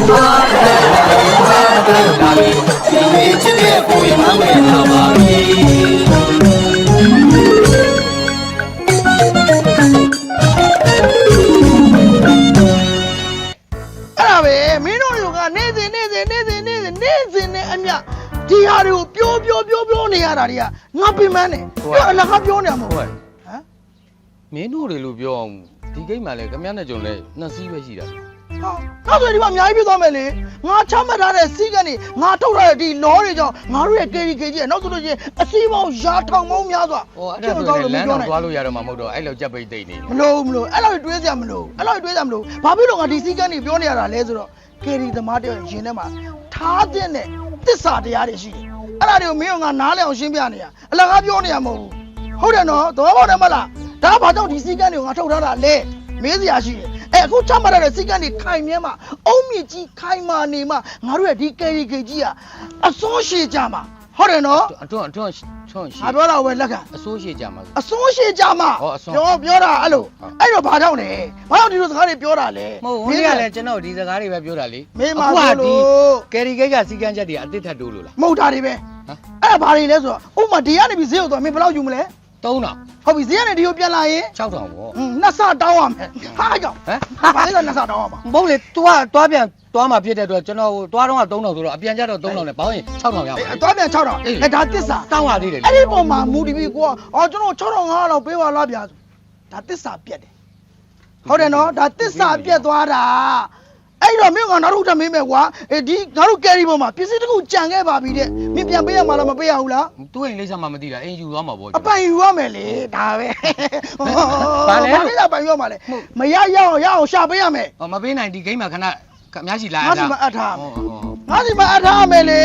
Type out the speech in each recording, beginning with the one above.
ဒီဟာတွေကိုပြောနေရတာတွေကငါပင်မန်းနေပြောအလကားပြောနေရမှာဟုတ်ဟမ်မင်းတို့တွေလို့ပြောအောင်ဒီကိတ်မှလည်းခမရနဲ့ကြုံလဲနှစ်စီးပဲရှိတာဟာနောက်ဆိုဒီမှာအများကြီးပြသွားမယ်လေငါချမှတ်ထားတဲ့စီးကနေငါထုတ်ထားတဲ့ဒီလောတွေကြောင့်ငါတို့ရဲ့ KDK ကြီးနောက်ဆိုလို့ချင်းအစီးပေါင်းရာထောင်ပေါင်းများစွာဟောအဲ့ဒါဆိုရင်လမ်းတော့သွားလို့ရတော့မှမဟုတ်တော့အဲ့လောက်ကြက်ပိတ်သိနေမလို့အဲ့လောက်တွေးစရာမလို့ဘာဖြစ်လို့ငါဒီစီးကနေပြောနေရတာလဲဆိုတော့ KD သမားတယောက်ရင်ထဲမှာထားတဲ့နဲ့သစ္စာတရားတွေရှိတယ်အဲ့ဒါတွေကိုမင်းကငါနားလည်အောင်ရှင်းပြနေရအလကားပြောနေရမဟုတ်ဘူးဟုတ်တယ်နော်သဘောပေါက်တယ်မလားဒါဘာကြောင့်ဒီစီးကန်းတွေကိုငါထုတ်ထားတာလဲမေးစရာရှိတယ်အခုချမှတ်ရတဲ့စီးကန်းတွေခိုင်မြဲမှာအုံးမြင့်ကြီးခိုင်မာနေမှာငါတို့ရဲ့ဒီ KDK ကြီးကအစိုးရှည်ကြမှာဟုတ်တယ်နော်ထွန်းရှည်ငါပြောတာပဲလက်ခံအစိုးရှည်ကြမှာပြောတာအဲ့တော့ဘာကြောင့်လဲဘာကြောင့်ဒီလိုစကားတွေပြောတာလဲမဟုတ်ဘူးကလည်းကျွန်တော်ဒီစကားတွေပဲပြောတာလေအခုကဒီ KDK ကစီကန်းချက်တွေအစ်စ်ထပ်တိုးလို့လားမဟုတ်တာတွေပဲအဲ့ဒါဘာတွေလဲဆိုတော့ဥပမာဒီကနေပြီးဈေးကိုသွားမင်းဘယ်လောက်ယူမလဲ3000ဟုတ်ပြီဈေးကနေဒီကိုပြန်လာရင်6000ပေါ့နှစ်ဆတောင်းရမယ်ဟာကြောင့်ဘာလဲနှစ်ဆတောင်းရမှာမဟုတ်လေ तू ကသွားပြန်သွားမှာဖြစ်တဲ့အတွက်ကျွန်တော်သွားတော့3000ဆိုတော့အပြန်ကြတော့3000နဲ့ဘောင်းရင်6000ရပါသွားပြန်6000အဲဒါသစ္စာတောင်းရသေးတယ်အဲ့ဒီပုံမှာမူတည်ပြီးကိုကကျွန်တော်6500လောက်ပေးပါလားဗျာဒါသစ္စာပြတ်တယ်ဟုတ်တယ်နော်ဒါသစ္စာပြတ်သွားတာအဲ့တော့မင်းကနောက်တစ်ခုထပ်မေးမယ်ကွာဒီငါတို့ကယ်ရီပေါ်မှာပစ္စည်းတစ်ခုကြံခဲ့ပါပြီတဲ့မင်းပြန်ပေးရမှာလားမပေးရဘူးလားသူ့အိမ်လိမ့်စားမှမသိတာအိမ်ယူသွားမှာပေါ့အပိုင်ယူရမယ်လေဒါပဲဘာလဲဘာပိုင်ယူရမှာလဲမရအောင်ရှာပေးရမယ်မပေးနိုင်ဒီဂိမ်းမှာခဏအများကြီးလာငါစီမအပ်ထားမယ်လေ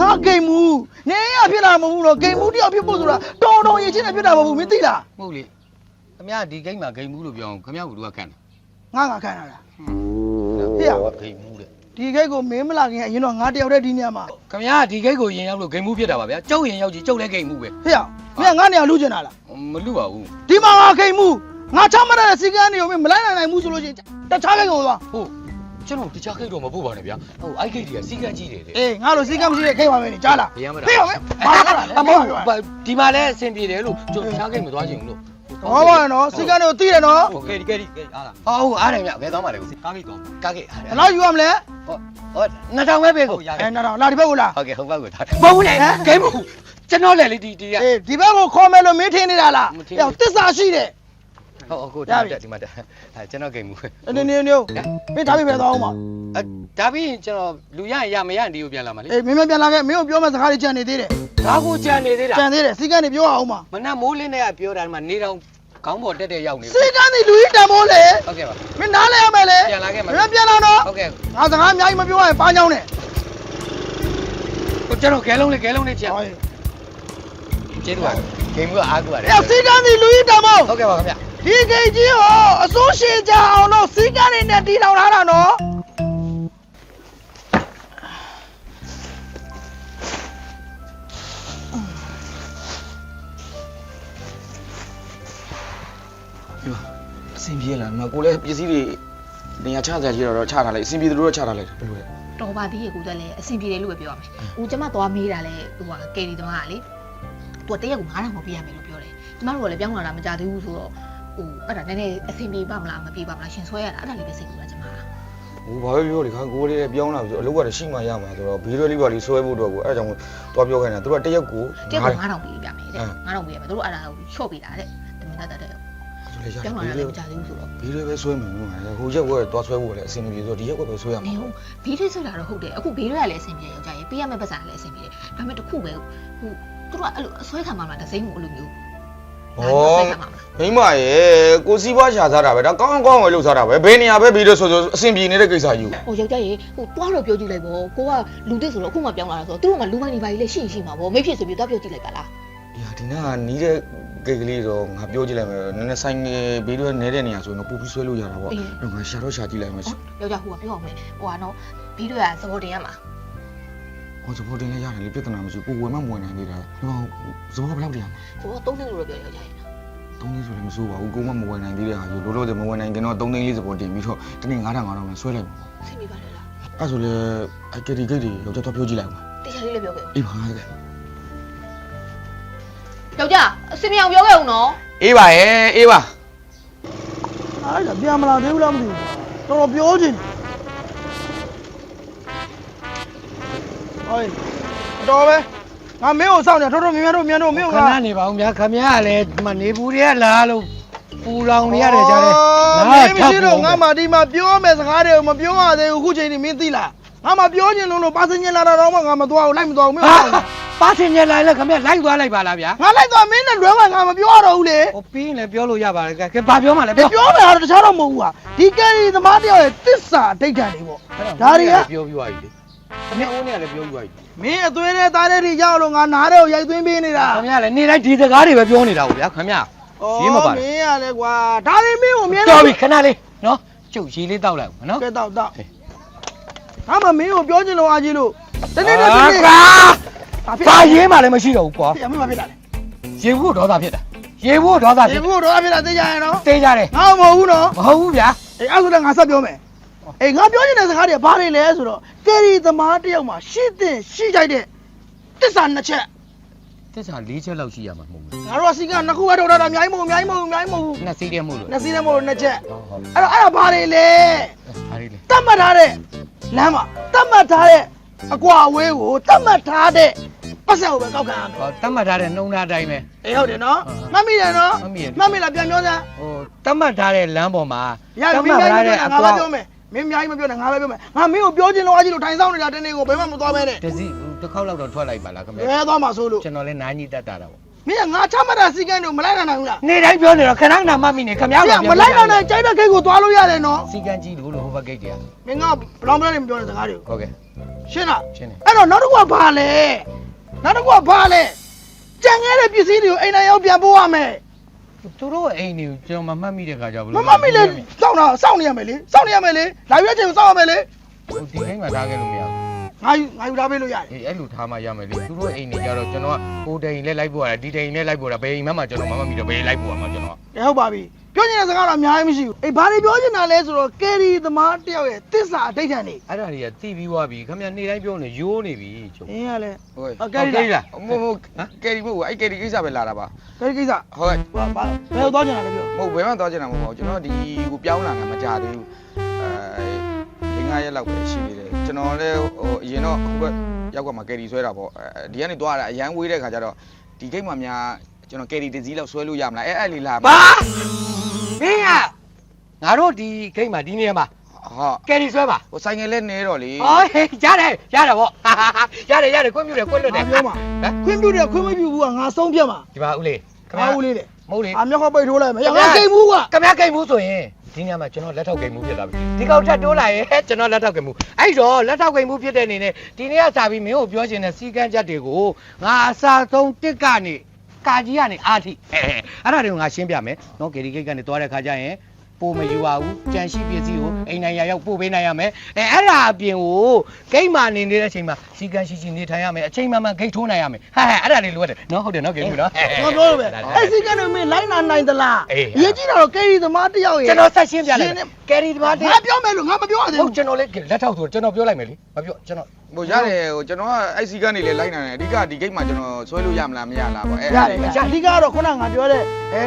ငါဂိမ်းမူနေရဖြစ်လာမဟုတ်ဘူးတော့ဂိမ်းမူတယောက်ဖြစ်ဖို့ဆိုတာတော်ရင်ချင်းနဲ့ဖြစ်တာမဟုတ်ဘူးမင်းသိလားမဟုတ်လေခမရဒီဂိမ်းမှာဂိမ်းမူလို့ပြောအောင်ခမရကခန့်တာငါခန့်တာလားဟေ့ဂိမ်းမူတဲ့ဒီဂိတ်ကိုမင်းမလာခင်အရင်တော့ငါတယောက်တည်းဒီနေရာမှာခင်ဗျားဒီဂိတ်ကိုရင်ရောက်လို့ဂိမ်းမူဖြစ်တာပါဗျာကျုပ်ရင်ရောက်ကြည့်ကျုပ်လည်းဂိမ်းမူပဲဟေ့မင်းငါနေရာလူကျင်တာလားမလူပါဘူးဒီမှာငါဂိမ်းမူငါချမှတ်တဲ့စီကန်းတွေကိုမင်းမလိုက်နိုင်ဘူးဆိုလို့ရှိရင်တခြားဂိတ်ကိုသွားဟုတ်ကျွန်တော်တခြားဂိတ်တော့မပို့ပါနဲ့ဗျာဟုတ်အိုက်ဂိတ်တွေကစီကန်းကြီးတယ်အေးငါလိုစီကန်းမရှိတဲ့ဂိတ်ပါပဲနေကြားလားဟေ့ဘာလဲဒီမှာလည်းအဆင်ပြေတယ်လို့ကျွန်တော်တခြားဂိတ်မသွားချင်ဘူးလို့ဟောပါနော်စီကန်းတွေကိုသိတယ်နော်ဟုတ်ကဲအားလားဟုတ်အားတယ်ဗျဘယ်သွားမှာလဲကားဂိတ်သွားကားဂိတ်အားတယ်ဘယ်လောက်ယူရမလဲ2000ပဲပေးကို2000လာဒီဘက်ကိုလာဟုတ်ကဲ့ဟုတ်ပါကိုထားမဟုတ်ဘူးလေဂိမ်းမဟုတ်ကျွန်တော်လည်းလေဒီဒီဘက်ကိုခေါ်မယ်လို့မင်းထင်နေတာလားသစ္စာရှိတယ်ဟုတ်အခုဒီမှာကျွန်တော်ဂိမ်းမူနေမင်းဒါပြီးပဲသွားအောင်ပါဒါပြီးကျွန်တော်လူရရင်ရမရရင်ဒီကိုပြန်လာမှာလေအေးမင်းပြန်လာခဲ့မင်းကိုပြောမယ့်စကားတွေကြံနေသေးတယ်ဒါကိုကြံနေသေးတာစီကန်းတွေပြောအောင်ပါမနက်မိုးလင်းတဲ့ကပြောတာဒီမှာနေတောင်ခေါင်းပေါ်တက်တဲ့ရောက်နေစီကန်းတွေလူကြီးတန်မိုးလေဟုတ်ကဲ့ပါမင်းနားလဲရမယ်လေပြန်လာခဲ့မှာမင်းပြန်လာတော့ဟုတ်ကဲ့ငါစကားအများကြီးမပြောရင်ပါညောင်းနေကိုကျွန်တော်ခဲလုံးလေးကြံကျေးဇူးပါဂိမ်းမူကအားကိုရတယ်စီကန်းတွေလူကြီးတန်မိုးဟုတ်ကဲ့ပါခင်ဗျဒီဂိတ်ကြီးဟောအစိုးရှည်ကြအောင်လို့စီကန်းတွေနဲ့တီးထောင်ထားတာနော်အဆင်ပြေလားကိုလည်းပစ္စည်းတွေနေရာချစရာရှိတော့ချထားလိုက်အဆင်ပြေတို့တော့ချထားလိုက်ဘယ်လိုလဲတော်ပါသေးရဲ့ကိုလည်းအဆင်ပြေတယ်လို့ပဲပြောရမယ်ဟိုကျမသွားမေးတာလဲဟိုကကယ်ရီသမားကလေသူတရက်ကို9000မပေးရမယ်လို့ပြောတယ်ကျမတို့ကလည်းပြောင်းလာတာမကြသေးဘူးဆိုတော့ဟိုအဲ့ဒါနည်းနည်းအဆင်ပြေပါမလားမပြေပါမလားရှင်ဆွဲရတာအဲ့ဒါလေးပဲစိတ်ကူတာကျမကဟိုဘာပဲပြောလေခါကိုလေးပြောင်းလာပြီဆိုအလုပ်ကတော့ရှိမှရမှာဆိုတော့ဘီရွယ်လေးပါလေးဆွဲဖို့တော့ကိုအဲ့ဒါကြောင့်သွားပြောခိုင်းတာသူကတရက်ကို9000ပေးပြမယ်တဲ့9000ပေးရမယ်တို့အဲ့ဒါကိုချော့ပေးတာတဲ့တမင်တတ်တဲ့ပြောင်းလာတယ်မကြသေးဘူးဆိုတော့ဘီရွယ်ပဲဆွဲမယ်လို့ဟိုရက်ဝဲသွားဆွဲဖို့လည်းအဆင်ပြေဆိုတော့ဒီရက်ဝဲပဲဆွဲရမှာနေဟုတ်ဘီရွယ်ဆွဲတာတော့ဟုတ်တယ်အခုဘီရွယ်ကလည်းအဆင်ပြေယောက်ျားရေပေးရမယ့်ပတ်စံလည်းအဆင်ပြေတယ်ဒါပေမဲ့တခုပဲဟိုသူတို့ကအဲ့လိုအဆွဲခံမှမှာတစိမ့်မှုအဲ့လိုမျိုးမိမရေကိုစီးပွားရှာစားတာပဲဒါကောင်းဝယ်လို့စားတာပဲဘယ်နေရာပဲပြီးတော့ဆိုအဆင်ပြေနေတဲ့ကိစ္စယူဟိုယောက်ျားရေဟိုတွားတော့ပြောကြည့်လိုက်ပေါ့ကိုကလူသစ်ဆိုတော့အခုမှပြောင်းလာတာဆိုတော့သူတို့ကလူမိုင်းနေပါကြီးလေရှိမှာပေါ့မိဖြစ်ဆိုပြီးတွားပြောကြည့်လိုက်ပါလားဒီနာကနီးတဲ့ကိတ်ကလေးတော့ငါပြောကြည့်လိုက်မယ်နည်းနည်းဆိုင်ငယ်ဘေးတော့နေတဲ့နေရာဆိုတော့ပူပြီးဆွဲလို့ရတာပေါ့ငါရှာကြည့်လိုက်မယ်ယောက်ျားဟိုကပြောအောင်မယ်ဟိုကတော့ဘီးတွေကသဘောတင်ရမှာဟိုသဘောတင်လည်းရတယ်လေပြဿနာမရှိကိုဝယ်မှမဝယ်နိုင်သေးတာဟိုသဘောဘယ်လောက်တည်းရမှာဟိုက3သိန်းလို့ပြောယောက်ျားရေ3သိန်းဆိုလည်းမစိုးပါဘူးကိုမမဝယ်နိုင်သေးတဲ့ဟာယူလို့လို့မဝယ်နိုင်ခင်တော့3သိန်း40ပေါ်တင်ပြီးတော့တနေ့9500နဲ့ဆွဲလိုက်ပါဆင်ပြပါလေလားပ အဲ့ဆိုလေအဲ့ကယ်ရီဂိတ်တွေယောက်ျားတော့ပြောကြည့်လိုက်ပါ တေချာလေးလည်းပြောခဲ့ အေးပါကဲ ယောက်ျားအစင်မြောင်ပြောခဲ့အောင်နော် အေးပါရဲ့အေးပါ အဲ့ဒါပြန်မလာသေးဘူးလားမသိဘူးတော်ပြောချင်ဟိုတော်ပဲငါမင်းကိုစောင့်နေတော်တော်မြန်မြန်တို့မင်း ခ က ဏနေပါဦးများခမရကလည်းမနေဘူးတွေကလာလို့ပူလောင်နေရတယ်ကြားတယ် မင်းမရှိတော့ငါမှဒီမှာပြောမယ်စကားတွေကိုမပြောရသေးဘူးအခုချိန်นี่မင်းသိလားငါမှပြောချင်လို့ပါစင်ညလာတော့မှငါမသွားဘူးလိုက်မသွားဘူးမင်း ဟာပါစင်ညလိုက်လဲခမရလိုက်သွားလိုက်ပါလားဗျာ ငါလိုက်သွားမင်းနဲ့လွဲမှငါမပြောရတော့ဘူးလေ ဟိုပြီးရင်လည်းပြောလို့ရပါတယ်ကဲဘာပြောမှလဲပြော ပြောမယ်ဟာတခြားတော့မဟုတ်ဘူးဟာဒီကယ်ရီသမားတယောက်ရဲ့တစ္ဆာအဋ္ဌာန်တွေပေါ့ဒါတွေက ပြောပြီးသွားပြီလေခမရဦးနေကလည်းပြောပြီးသွားပြီ မင်းအသွေးနဲ့သားတဲ့တွေရောက်လို့ငါနားတဲ့ကိုရိုက်သွင်းပေးနေတာ ခမရလည်းနေတိုင်းဒီစကားတွေပဲပြောနေတာဟုတ်ဗျာခမရရေးမပါ မင်းရလဲကွာဒါတွေမင်းကိုမြင် တော်ပြီခဏလေးနော်ကျုပ်ရေးလေးတောက်လိုက်နော် ကဲတော့ငါမှမင်းကိုပြောချင်လို့အားကြီးလို့တနေ့နဲ့တနေ့ ဘာရေးမှလည်းမရှိတော့ဘူးကွာ ပြမဖြစ်တာလေ ရေဘူးဒေါသဖြစ်တာရေဘူးဒေါသဖြ ဒီ စ် ဘုတော့ဖြစ်တာသိကြရနော် တေးကြတယ် ငါမဟုတ်ဘူးနော် မဟုတ်ဘူးဗျာ အေးအဲ့ဆိုလည်းငါဆက်ပြောမယ်အေးငါပြောချင်တဲ့စကားတွေကဘာတွေလဲဆိုတော့ကယ်ရီသမားတယောက်မှာရှိတဲ့ရှိကြိုက်တဲ့တစ္ဆာနှစ်ချက် သစ္စာ၄ချက်လောက်ရှိရမှာမဟုတ်ဘူး ငါတို့ကစီကနှစ်ခုပဲထုတ်ထားတာအများကြီးမဟုတ်အများကြီးမဟုတ်အများကြီးမဟုတ် နှစ်စီးတည်းမဟုတ်လို့ နှစ်စီးနဲ့မဟုတ်နှစ်ချက် ဟုတ်ဟုတ် အဲ့တော့ဘာတွေလဲ ဘာလေးလဲ တတ်မှတ်ထားတဲ့လမ်းမှာတတ်မှတ်ထားတဲ့အကွာအဝေးကိုတတ်မှတ်ထားတဲ့ပတ်စံကိုပဲကောက်ခံရမယ် ဟောတတ်မှတ်ထားတဲ့နှုံးသားအတိုင်းပဲ အေးဟုတ်တယ်နော်မှတ်မိတယ်နော် မှတ်မိတယ် မှတ်မိလားပြန်ပြောစမ်း ဟိုတတ်မှတ်ထားတဲ့လမ်းပေါ်မှာ ရမင်းများကြီးပြောငါပဲပြောမယ်မင်းများကြီးမပြောနဲ့ငါပဲပြောမယ်ငါမင်းကိုပြောချင်လို့အကြီးလို့ထိုင်ဆောင်နေတာတနေ့ကိုဘယ်မှမသွားပဲနဲ့ တစ်စီးတစ်ခေါက်လောက်တော့ထွက်လိုက်ပါလားခင်ဗျ ဘယ်သွားမှာဆိုလို့ ကျွန်တော်လည်းနားကြီးတက်တာတော့ မင်းကငါချမှတ်တာစီကန်းတို့မလိုက်နိုင်ဘူးလား နေတိုင်းပြောနေတော့ခဏခဏမှတ်မိနေခင်ဗျားက မလိုက်နိုင်ကြိုက်တဲ့ခိတ်ကိုသွားလို့ရတယ်နော် စီကန်းကြီးလို့ဟိုဘက်ဂိတ်တွေက မင်းကဘလောင်ဘလောင်နေမပြောတဲ့စကားတွေကို ဟုတ်ကဲ့ ရှင်းလား ရှင်းတယ် အဲ့တော့နောက်တစ်ခုကဘာလဲနောက်တစ်ခုကဘာလဲကြံခဲ့တဲ့ပစ္စည်းတွေကိုအိမ်နိုင်ရောက်ပြန်ပို့ရမယ် သူတို့အိမ်တွေကိုကျွန်တော်မမှတ်မိတဲ့ခါကျဘယ် မ လို မမိလေစောင့်နေရမယ်လေစောင့်နေရမယ်လေလာရွေးချိန်စောင့်ရမယ်လေ ဟိုဒီတိုင်းမှာထားခဲ့လို့မရဘူး ငါယူထားပေးလို့ရတယ် အေးအဲ့လိုထားမှရမယ်လေသူတို့အိမ်တွေကြတော့ကျွန်တော်ကဟိုတိန်လည်းလိုက်ပို့ရတယ်ဒီတိန်လည်းလိုက်ပို့တာဘယ်အိမ်မှကျွန်တော်မမှတ်မိတော့ဘယ်လိုက်ပို့ရမှာကျွန်တော် ကဲဟုတ်ပါပြီပြောချင်တဲ့စကားတော့အများကြီးမရှိဘူးအေးဘာတွေပြောချင်တာလဲဆိုတော့ကယ်ရီသမားတယောက်ရဲ့တစ္ဆာအဋ္ဌာန်တွေ အဲ့ဒါတွေကတိပြီးသွားပြီခင်ဗျနေတိုင်းပြောနေရိုးနေပြီချုပ် အင်းကလည်း ဟုတ် ကယ်ရီလား မဟုတ်ကယ်ရီမဟုတ်အဲ့ကယ်ရီကိစ္စပဲလာတာပါ ကယ်ရီကိစ္စ ဟုတ် ဘာဘယ်တော့ကျင်တာလဲပြော မဟုတ်ဘယ်မှသွားချင်တာမဟုတ်ပါဘူးကျွန်တော်ဒီကိုပြောင်းလာတာမကြသေးဘူး5ရက်လောက်ပဲရှိနေတယ်ကျွန်တော်လည်းဟိုအရင်တော့အခုကရောက်ကမှကယ်ရီဆွဲတာပေါ့ဒီကနေသွားတာအရန်ဝေးတဲ့ခါကျတော့ဒီဂိတ်မှာများကျွန်တော်ကယ်ရီတစ်စီးလောက်ဆွဲလို့ရမလားအဲ့လေးလာ ဘာမင်းကငါတို့ဒီဂိတ်မှာဒီနေရာမှာ ဟုတ် ကယ်ရီဆွဲပါ ဟိုဆိုင်ငယ်လဲနေတော့လေ အော်ဟေးရတယ်ဗောရတယ်ခွင့်ပြုတယ်ခွင့်လွတ်တယ် ပြောမှာခွင့်ပြုတယ်ခွင့်မပြုဘူးကငါဆုံးဖြတ်မှာ ဒီပါဦးလေး ခမဦးလေးလေ မဟုတ်လေ အမျက်ခေါက်ပိတ်ထိုးလိုက်မယ်ငါကိတ်ဘူးက ကဗျာကိတ်မှုဆိုရင်ဒီညမှာကျွန်တော်လက်ထောက်ကိတ်မှုဖြစ်လာပြီဒီကောင်ထပ်တိုးလာရင်ကျွန်တော်လက်ထောက်ကိတ်မှုအဲ့တော့လက်ထောက်ကိတ်မှုဖြစ်တဲ့အနေနဲ့ဒီနေ့ကစာပြီးမင်းကိုပြောချင်တဲ့စီကန်းချက်တွေကိုငါအစာဆုံးတစ်ကနေကာကြီးကနေအားထိအဲ့ဒါတွေကိုငါရှင်းပြမယ်နော်ဂေဒီကိတ်ကနေသွားတဲ့ခါကျရင်ပိုမယူပါဘူးကြံရှိပစ္စည်းကိုအိမ်နိုင်ရရောက်ပို့ပေးနိုင်ရမယ်အဲ့ဒါအပြင်ကိုဂိတ်မာနေနေတဲ့အချိန်မှာစီကန်းရှိနေထိုင်ရမယ်အချိန်မှန်ဂိတ်ထိုးနိုင်ရမယ်အဲ့ဒါလေးလိုရတယ်နော်ဟုတ်တယ်နော်ဂိတ်ဘူးနော် ငါပြောလို့ပဲအဲ့စီကနေမင်းလိုက်နိုင်သလားရေးကြည့်တော့ကယ်ရီသမားတယောက်ရဲ့ ကျွန်တော်ဆက်ရှင်းပြလိုက်ကယ်ရီသမားတ ငါပြောမယ်လို့ငါမပြောရသေး ဟုတ် ဘူး ကျွန်တော်လေးလက်ထောက်ဆိုကျွန်တော်ပြောလိုက်မယ်လေမပြောကျွန်တော် ဟိုရတယ်ဟိုကျွန်တော်ကအဲ့စီကနေလေလိုက်နိုင်တယ်အဓိကဒီဂိတ်မှာကျွန်တော်ဆွဲလို့ရမလားမရလားပေါ့အဲ့ ရတယ်အဓိကတော့ခုနငါပြောတဲ့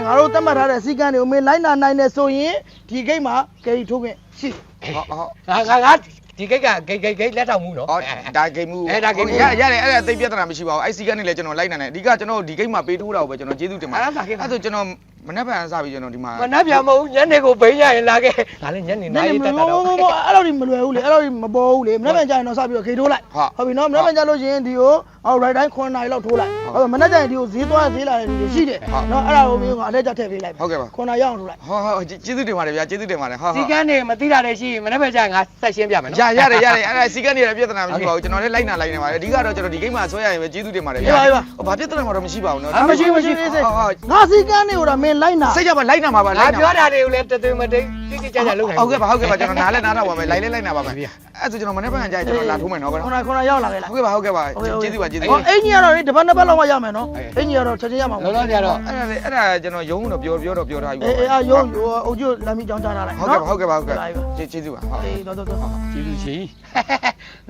ငါတို့သတ်မှတ်ထားတဲ့စီကန်းတွေကိုမင်းလိုက်နိုင်တယ်ဆိုရင်ဒီဂိတ်မှာကယ်ရီထိုးခွင့်ရှိ ဟုတ် ငါဒီကိတ်ကဂိတ်လက်ထောက်မှုနော် ဟောဒါဂိတ်မှုရတယ်အဲ့ဒါသိပြဿနာမရှိပါဘူးအဲ့စီကနေလေကျွန်တော်လိုက်နိုင်တယ်အဓိကကျွန်တော်ဒီဂိတ်မှာပေးထိုးတာကိုပဲကျွန်တော်ကျေးဇူးတင်ပါတယ်အဲ့ဆိုကျွန်တော်မနေ့ပြန်စပြီးကျွန်တော်ဒီမှာ မနှက်ပြမဟုတ်ညနေကိုဘိန်းရရင်လာခဲ့ငါလည်းညနေနိုင်ရတက်တာတော့ အဲ့လိုဒီမလွယ်ဘူးလေအဲ့လိုဒီမပေါ်ဘူးလေမနေ့ကကြာရင်တော့စပြီးတော့ခေထိုးလိုက်ဟုတ်ပြီနော်မနေ့ကကြာလို့ရှိရင်ဒီကိုrightတိုင်း9နာရီလောက်ထိုးလိုက်ဟုတ်ပြီမနေ့ကကြာရင်ဒီကိုဈေးသွားဈေးလာတဲ့လူတွေရှိတယ်နော်အဲ့ဒါကိုမျိုးကအထက်ကျထည့်ပေးလိုက် ဟုတ်ကဲ့ပါ 9နာရီရောက်ထိုးလိုက် ဟုတ်ကျေးဇူးတင်ပါတယ်ဗျာကျေးဇူးတင်ပါတယ်ဟုတ် စီကန်းနေမသိတာလည်းရှိမနှက်ပြကြငါဆက်ရှင်းပြမယ်နော် ရတယ်အဲ့ဒါစီကနေပြဿနာမရှိပါဘူးကျွန်တော်လည်းလိုက်နေပါတယ်အဓိကတော့ကျွန်တော်ဒီဂိတ်မှာဆွဲရရင်ပဲကျေးဇူးတင်ပါတယ်ဗျာဟိုဘာပြဿနာမှတော့မရှိပါဘူးနော် မရှိငါစီကန်းတွေကိုတော့မင်းလိုက်နာ စိတ်ကြပါလိုက်နာပါပါ ငါ လိုက်နာ ပြောတာတွေကိုလည်းတသွေးမတိတ်တိကျကျလုပ်နိုင် ဟုတ်ကဲ့ပါကျွန်တော်နားလဲနားတော့ပါမယ်လိုက်လဲလိုက်နာပါမယ်အဲ့ဆိုကျွန်တော်မနေ့ပြန်ကြာကျွန်တော်လာထိုးမယ်နော်ကွာ 9နာရီရောက်လာခဲ့လား ဟုတ်ကဲ့ပါကျေးဇူးပါ ကျေးဇူး ဟောအင်ကြီးကတော့ဒီတစ်ပတ်နှစ်ပတ်လောက်မှရမယ်နော်အင်ကြီးကတော့ချက်ချင်းရမှာ လောလောဆယ်တော့ အဲ့ဒါကျွန်တော်ရုံးတော့ပြောထားပြီ အေးအားရုံးအုပ်ချုပ်လမ်းမီကြောင်းချထားလိုက် ဟုတ်ကဲ့ကျေးဇူးပါဟုတ် အေးတော့ ကျေးဇူးရှိ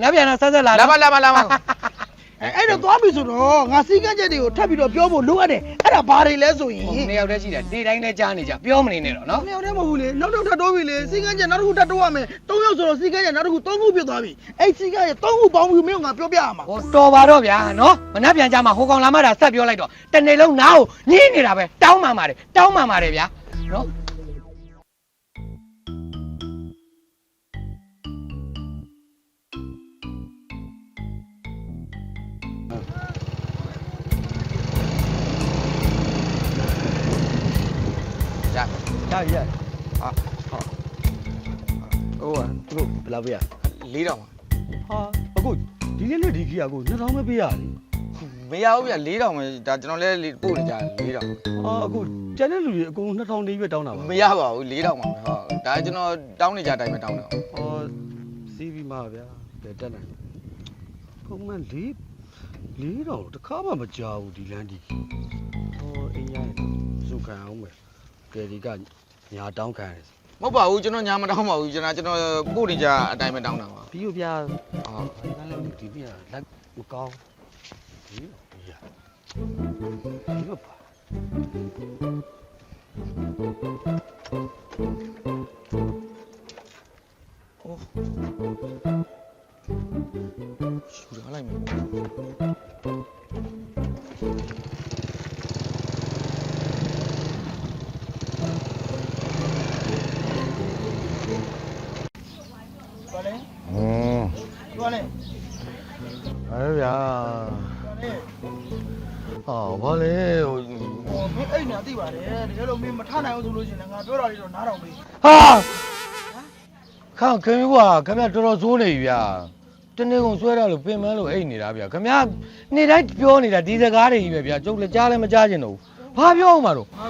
နောက်ပြန်တော့ဆက်ဆက်လာ လာပါ အဲ့တော့သွားပြီဆိုတော့ငါစီကန်းချက်တွေကိုထပ်ပြီးတော့ပြောဖို့လိုအပ်တယ်အဲ့ဒါဘာတွေလဲဆိုရင် နှစ်ယောက်တည်းရှိတယ်နေ့တိုင်းလည်းကြားနေကြပြောမနေနဲ့တော့နော် နှစ်ယောက်တည်းမဟုတ်ဘူးလေနောက်ထပ်တိုးပြီလေစီကန်းချက်နောက်တစ်ခုထပ်တိုးရမယ်၃ယောက်ဆိုတော့စီကန်းချက်နောက်တစ်ခု၃ခုဖြစ်သွားပြီအဲ့စီကန်းချက်၃ခုပေါင်းပြီးမင်းကငါပြောပြရမှာ ဟိုတော်ပါတော့ဗျာနော်မနှက်ပြန်ကြမှာဟိုကောင်လာမှတာဆက်ပြောလိုက်တော့တနေ့လုံးနားကိုညင်းနေတာပဲတောင်းမှပါတယ်ဗျာနော် ရ ရပြီရ ဟာဟို သူတို့ဘယ်လောက်ပေးရ 4000ပါ ဟာအခုဒီနေ့နဲ့ဒီခီးကို2000ပဲပေးရတယ် မရဘူးဗျ4000ပဲဒါကျွန်တော်လည်းပို့နေကြ4000 ဟာအခုကျန်တဲ့လူတွေအကုန်2000လေးပဲတောင်းတာပါ မရပါဘူး4000ပါပဲဟုတ်ဒါကျွန်တော်တောင်းနေကြတိုင်းပဲတောင်းတယ် ဟောစီးပြီးမှဗျာဘယ်တက်နိုင်ပုံမှန်4000တခါမှမကြောက်ဘူးဒီလမ်းဒီဟောအိမ်ရိုင်းစုခံအောင်ပဲကယ်ဒီကညာတောင်းခံရတယ် မဟုတ်ပါဘူးကျွန်တော်ညာမတောင်းပါဘူးကျွန်တော်ပို့နေကြအတိုင်းပဲတောင်းတာပါ ပြီးတော့ဗျာ ဟုတ် ဒါလည်းဒီနေ့လက်မကောင်းဒီရဒီတော့ပါ ရှူထားလိုက်မယ်อืม ပြောလဲ အဲ့ဗျာဘာလဲဟို ဟောမင်းအဲ့ညာသိပါတယ်တကယ်လို့မင်းမထနိုင်အောင်ဆိုလို့ရှိရင်ငါပြောတာလေးတော့နားတော်မေး ဟာခင်ဗျာခင်ဗျာတော်တော်စိုးနေပြီဗျာတနေ့ကုန်ဆွဲရလို့ပင်မလို့အိတ်နေတာဗျာခင်ဗျာနေ့တိုင်းပြောနေတာဒီစကားတွေကြီးပဲဗျာကျုပ်လည်းကြားလည်းမကြားချင်တော့ဘူးဘာပြောအောင်မလို့ ငါ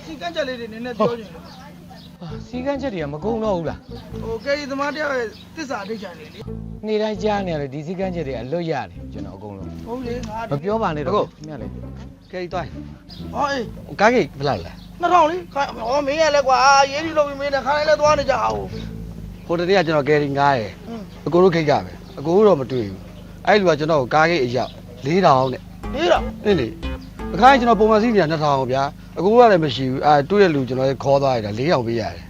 စီကန်းချက်လေးတွေနည်းနည်းပြောချင်တယ် စီကန်းချက်တွေကမကုန်တော့ဘူးလား ဟိုကဲဒီသမားတယောက်ရဲ့တစ္ဆာအဋ္ဌာန်လေးလေ နေ့တိုင်းကြားနေရတယ်ဒီစီကန်းချက်တွေအလွတ်ရတယ်ကျွန်တော်အကုန်လုံး ဟုတ်လေငါ မပြောပါနဲ့တော့ခင်ဗျာလေ ကဲသွား ဟောအေး ကားကိတ်ဘယ်လောက်လဲ 2000လေခိုင်းဟောမင်းရလဲကွာရေးဒီလုပ်ပြီးမင်းနဲ့ခိုင်းလဲသွားနေကြအောင် ဟိုတည်းကကျွန်တော်ကယ်ရီငားရယ်အကိုတို့ခိတ်ကပဲအကိုတို့တော့မတွေ့ဘူးအဲ့လူကကျွန်တော်ကိုကားကိတ်အရောက်4000နဲ့ ရေးတော့ နင်းလေအခါကျွန်တော်ပုံမှန်စီးနေတာ2000ဗျာအကိုကလည်းမရှိဘူးတွေ့တဲ့လူကျွန်တော်ခေါ်သွားရတာ4000ပေးရတယ်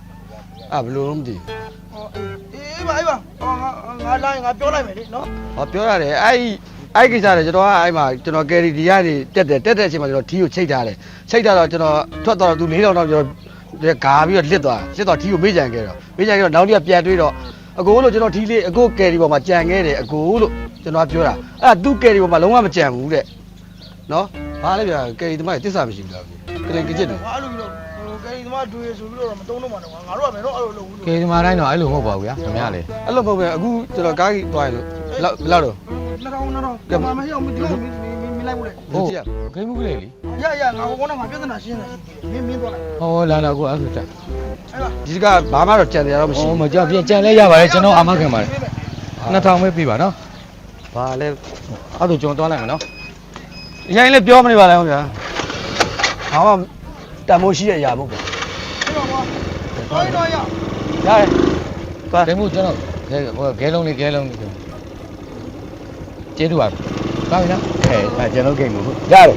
ဘယ်လိုလုပ်မသိ ဟောအေးပါဟောငါလိုင်းငါပြောလိုက်မယ်လေနော် ဘူးဟောပြောရတယ်အဲ့ကိစ္စတွေကျွန်တော်ကအဲ့မှာကျွန်တော်ကယ်ရီဒီကနေတက်တဲ့အချိန်မှာကျွန်တော်ထီးကိုချိတ်ထားတယ်ချိတ်ထားတော့ကျွန်တော်ထွက်သွားတော့သူ4000တော့ကျွန်တော်ဂါပြီးတော့လစ်သွားထီးကိုမေ့ကြံခဲ့တော့နောက်တစ်ရက်ပြန်တွေးတော့အကိုလို့ကျွန်တော်ထီးလေးအကိုကယ်ရီပေါ်မှာကြံခဲ့တယ်အကိုလို့ကျွန်တော်ပြောတာအဲ့ဒါသူကယ်ရီပေါ်မှာလုံးဝမကြံဘူးတဲ့နော်ဘာလဲဗျာကယ်ရီသမားတစ္ဆာမရှိဘူးလားကလေးကြည့်တယ် ငါအဲ့လိုပြီးတော့ဟိုကဲဒီသမားတွေ့ရဆိုပြီးတော့မတုံးတော့မှာတော့ငါတို့ကဘယ်တော့အဲ့လိုလုပ်ဘူးလို့ ကေဒီမာတိုင်းတော့အဲ့လိုမဟုတ်ပါဘူးဗျာခင်ဗျာလေ အဲ့လိုမဟုတ်ပဲအခုကျွန်တော်ကားကြီးသွားရလို့ဘယ်လောက်တော့ 2000ကမမဟိအောင်မဒီလိုမလိုက်ဘူးလေ ဟုတ်ဂိမ်းမှုကလေးလေ ရငါဟိုကောငါပြဿနာရှင်းတယ်ရှိမင်းသွားလိုက် ဟောလာလာကိုအဲ့ဆိုတက် အဲ့ပါ ဒီကဘာမှတော့ကြံတယ်တော့မရှိ ဟောမကြောက်ပြန်ကြံလဲရပါတယ်ကျွန်တော်အာမခံပါတယ်2000ပဲပေးပါနော် ဘာလဲ အဲ့ဒါကျွန်တော်သွားလိုက်မယ်နော် ရိုင်းလည်းပြောမနေပါနဲ့ဗျာဘာမှတန်မိုးရှိတဲ့အရာမဟုတ်ဘူး အဲ့တော့တော့ရ ရတယ်သွား ဂိမ်းမှုကျွန်တော်ဂဲလုံးလေးကျေးဇူးပါကောင်းပြီနော်ကျွန်တော်ဂိမ်းမှု ရတယ်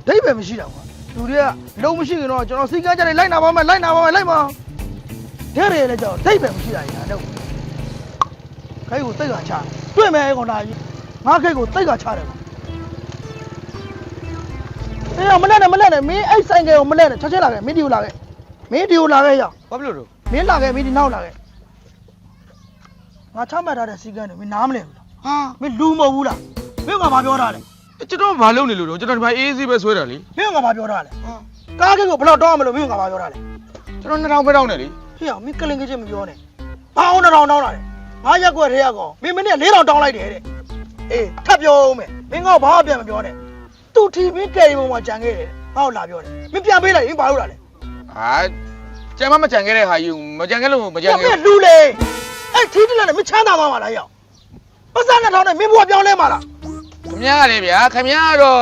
ဒိတ်ပဲမရှိတာကွာလူတွေကလုံးမရှိရင်တော့ကျွန်တော်စီကန်းကြတယ်လိုက်နာပါမယ်လိုက်ပါတဲ့ရလေကြောက်ဒိတ်ပဲမရှိတာညာတော့ခိုက်ကိုတိတ်ကချတွေ့မယ်ကောင်ဒါငါခိုက်ကိုတိတ်ကချတယ်အေးမလက်နဲ့မင်းအဲ့ဆိုင်ကယ်ကိုမလက်နဲ့ချက်လာခဲ့မင်းဒီကိုလာခဲ့ရောက် ဘာဖြစ်လို့တော့ မင်းလာခဲ့မင်းဒီနောက်လာခဲ့ငါချမှတ်ထားတဲ့စီကန်းတွေမင်းနားမလဲဘူးလားဟာမင်းလူမဟုတ်ဘူးလားမင်းကဘာပြောတာလဲ ကျွန်တော်ဘာလုပ်နေလို့တော့ကျွန်တော်ဒီမှာအေးအေးဆေးပဲဆွဲတာလေ မင်းကဘာပြောတာလဲကားကိတ်ကိုဘယ်တော့တောင်းမလို့မင်းကဘာပြောတာလဲ ကျွန်တော်2000ပဲတောင်းတယ်လေ ဟေ့အောင်မင်းကလင်ကချင်းမပြောနဲ့ဘာအောင်တောင်းတာလဲငါရက်ွက်ထဲရကောင်မင်းမင်းနဲ့4000တောင်းလိုက်တယ်တဲ့အေးထပ်ပြောဦးမယ်မင်းကဘာမှပြန်မပြောနဲ့သူ့ထီမင်းကယ်ရီပုံမှာကြံခဲ့တယ်ငါ့ကိုလာပြောတယ်မင်းပြန်ပေးလိုက်ရင်ဘာလို့လာလဲ ဟာကြံမကြံခဲ့တဲ့ဟာယူမကြံခဲ့လို့မကြံ မ ခဲ့ င်းလူလေအဲ့ထီးတလည်းမင်းချမ်းသာသွားမှာလားဟေ့အောင် ပတ်စံနဲ့ထောင်းနဲ့မင်းဘွားပြောင်းလဲမှာလား ခင်ဗျားလေဗျာခင်ဗျားတော့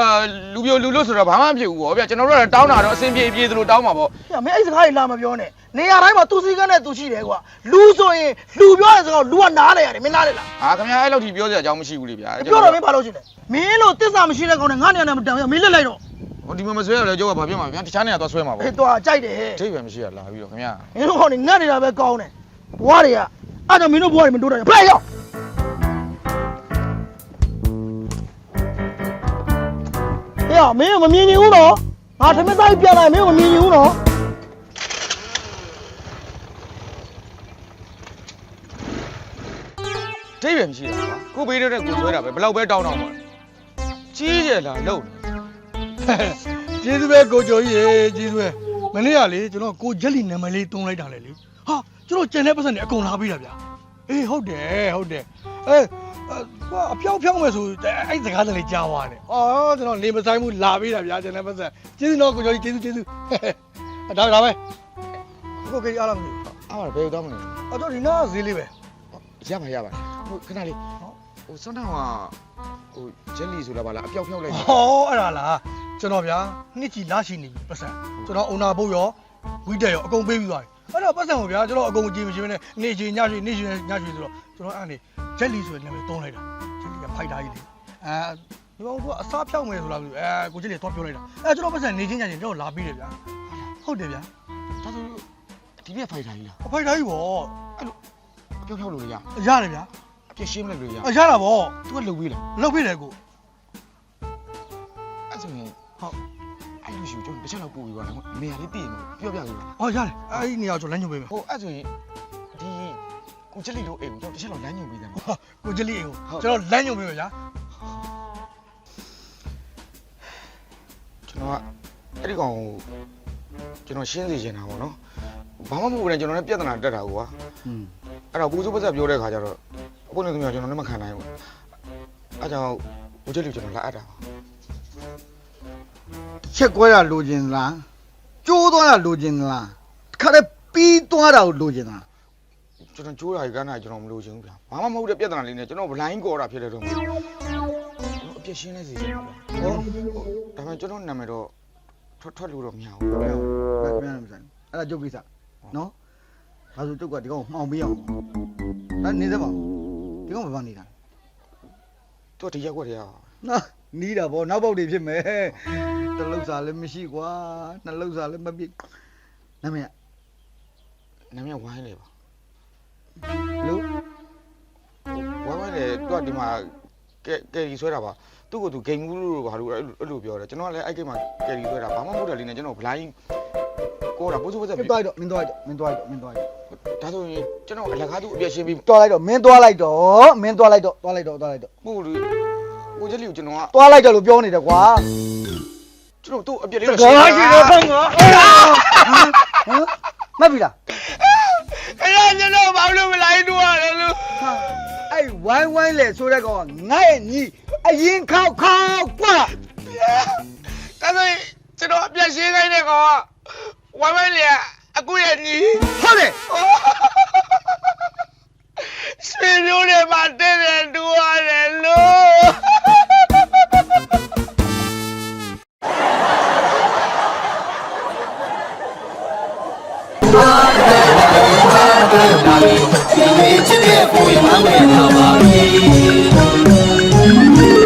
လူပြိုလူလို့ဆိုတော့ဘာမှမဖြစ်ဘူးဗောဗျာကျွန်တော်တို့ကတောင်းတာတော့အဆင်ပြေပြေသလိုတောင်းမှာဗော ။မင်းအဲ့စကားကြီးလာမပြောနဲ့။နေရာတိုင်းမှာသူစည်းကမ်းနဲ့သူရှိတယ်ကွာ။လူဆိုရင်လူပြောတဲ့စကားကိုလူကနားလဲရတယ်မင်းနားလဲလား ဟာခင်ဗျားအဲ့လောက်ထိပြောစရာအကြောင်းမရှိဘူးလေဗျာ ။ပြောတော့မင်းဘာလို့ရှိလဲ။မင်းလို့တစ္ဆာမရှိတဲ့ကောင်နဲ့ငါနေရာနဲ့မတန်ရမင်းလက်လိုက်တော့ ဟိုဒီမှာမဆွဲရလဲကြောက်ကဘာဖြစ်မှာဗျာတခြားနေရာသွားဆွဲမှာဗော ။အေးတော့ကြိုက်တယ်ဟဲ့ အထိပ်ပဲမရှိရလာပြီးတော့ခင်ဗျာ ။မင်းတို့ကောင်နေငတ်နေတာပဲကောင်းတယ်။ဘွားတွေကအဲ့တော့မင်းတို့ဘွားတွေမတိုးတာဖလိုက်ရောက်။ဟဲ့မင်းမမြင်နေဘူးနော်။ငါသမက်သားကြီးပြန်လာမင်းမမြင်နေဘူးနော်။ အထိပ်ပဲမရှိရကွာကိုဘေးတဲ့ကိုဆွဲတာပဲဘယ်လောက်ပဲတောင်းတော့မှာကြီးကျယ်လာလို့ ကျေးဇူးပဲကိုကျော်ကြီးရေကျေးဇူးပဲမနေ့ကလေကျွန်တော်ကိုဂျက်လီနာမည်လေးတုံးလိုက်တာလေဟာကျွန်တော်ကျန်တဲ့ပတ်စံတွေအကုန်လာပေးတာဗျာအေးဟုတ်တယ်အဖျောက်မယ်ဆိုအဲ့စကားတည်းကြားသွားတယ်အော်ကျွန်တော်နေမဆိုင်ဘူးလာပေးတာဗျာကျန်တဲ့ပတ်စံကျေးဇူးတော့ကိုကျော်ကြီးကျေးဇူးဒါပဲကိုကြီးအားလားမသိဘူး အားပါဘယ်တော့မလဲ အော်တော့ဒီနားဈေးလေးပဲ ရပါဟိုခဏလေးဟိုစွန်းတောင်ကဟိုဂျယ်လီဆိုတာပါလားအပြောက်ဖြောက်လိုက် ဟောအဲ့ဒါလားကျွန်တော်ဗျာနှစ်ချီလာရှိနေပြီပတ်စံကျွန်တော်အုံနာဘုတ်ရောဝီတက်ရောအကုန်ပေးပြီးသွားပြီအဲ့တော့ပတ်စံကိုဗျာကျွန်တော်အကုန်ကြည့်မရှိဘဲနဲ့နေချီညချီဆိုတော့ကျွန်တော်အဲ့နေဂျက်လီဆိုတဲ့နာမည်တုံးလိုက်တာဂျက်လီကဖိုက်တာကြီးလေဒီကောင်ကအစားဖြောက်မယ်ဆိုလားမသိဘူးကိုဂျက်လီတော့ပြောလိုက်တာကျွန်တော်ပတ်စံနေချင်းညချင်းကျွန်တော်လာပြီးတယ်ဗျာဟုတ်တယ်ဗျာ ဒါဆိုဒီပြက်ဖိုက်တာကြီးလား အဖိုက်တာကြီးဗော အဲ့လိုအပြောက်ဖြောက်လို့ရ ရတယ်ဗျာ အပြက်ရှင်းမလိုက်လို့ရ ရတာဗော သူကလှုပ်ပြီးလား လောက်ပြတယ်ကို အဲ့ဆိုရင် ဟုတ် အဲ့လိုရှိကျွန်တော်တစ်ချက်လောက်ပို့ပြီးပါလားနေရာလေးတည်နေပြောပြလို့ ဟောရတယ်အဲ့ဒီနေရာကျွန်တော်လမ်းညွှန်ပေးမယ် ဟိုအဲ့ဆိုရင်ဒီကိုဂျယ်လီတို့အိမ်ကိုကျွန်တော်တစ်ချက်လောက်လမ်းညွှန်ပေးတယ်နော် ကိုဂျက်လီအိမ်ကိုကျွန်တော်လမ်းညွှန်ပေးမယ်ဗျာ ကျွန်တော်ကအဲ့ဒီကောင်ကိုကျွန်တော်ရှင်းစီချင်တာပေါ့နော်ဘာမှမဟုတ်ဘူးနဲ့ကျွန်တော်လည်းပြဿနာတက်တာကွာအဲ့တော့ကိုစုပတ်သက်ပြောတဲ့ခါကျတော့အခုနေသမီးကကျွန်တော်လည်းမခံနိုင်ဘူးအဲ့ကြောင့်ကိုဂျယ်လီကျွန်တော်လာအပ်တာ ချက်ကွဲတာလိုချင်လားကျိုးသွားတာလိုချင်လားခါတည်းပြီးသွားတာကိုလိုချင်လား ကျွန်တော်ကြိုးတာကြီးကန်းတာကျွန်တော်မလို့ချင်ဘူးဗျာဘာမှမဟုတ်တဲ့ပြဿနာလေးနဲ့ကျွန်တော်ဘလိုင်းကော်တာဖြစ်တဲ့တော့ကျွန်တော်အပြည့်ရှင်းနေစီချင်တာဗျာဒါပေမဲ့ကျွန်တော်နာမည်တော့ထွက်လို့တော့မရဘူးဗျာ မဆိုင်အဲ့ဒါကျုပ်ကိစ္စနော်ဒါဆိုကျုပ်ကဒီကောင်မှောင်ပေးအောင်ဒါနေစမ်းပါဒီကောင်ဘာနေတာ တော့ဒီရက်ွက်တည်းရ နော်နီးတာဗောနောက်ပေါက်တွေဖြစ်မယ်တလုံးစားလည်းမရှိကွာနှလုံးစားလည်းမပြည့်နာမည် နာမည်ဝိုင်းလေပါ လို့ ဝိုင်းလေသူကဒီမှာကယ်ရီဆွဲတာပါသူ့ကိုသူဂိမ်းဘူးလို့ဘာလို့အဲ့လိုပြောတယ်ကျွန်တော်ကလည်းအဲ့ကိတ်မှာကယ်ရီဆွဲတာဘာမှမဟုတ်တယ်လေးနဲ့ကျွန်တော်ဘလိုင်းကိုတာပိုးစိုးပတ်သက် မင်းသွားတော့ဒါဆိုရင်ကျွန်တော်အလကားသူအပြည့်ရှင်းပြီး သွားလိုက်တော့မင်းသွားလိုက်တော့သွားလိုက်တော့ ဟုတ်လေကိုဂျယ်လီကိုကျွန်တော်က သွားလိုက်တော့လို့ပြောနေတယ်ကွာ ကျွန်တော်သူ့အပြည့်လေးတော့ ဘာရှိလဲဖန်ကမတ်ပြီလား အဲ့ဒါကျွန်တော်ဘာလို့မလိုက်တော့ရလဲလို့ အဲ့ဝိုင်းလေဆိုတဲ့ကောင်ကငါ့ရဲ့ညီအရင်ခောက်ကွာ ဒါဆိုရင်ကျွန်တော်အပြည့်ရှင်းခိုင်းတဲ့ကောင်ကဝိုင်းလေအကူရဲ့ညီ ဟုတ်တယ် ဆွေမျိုးတွေမှာတဲ့တယ်တူရတယ်လို့ ဒီနေ့ချစ်တဲ့ကိုယ်မှမရပါဘူး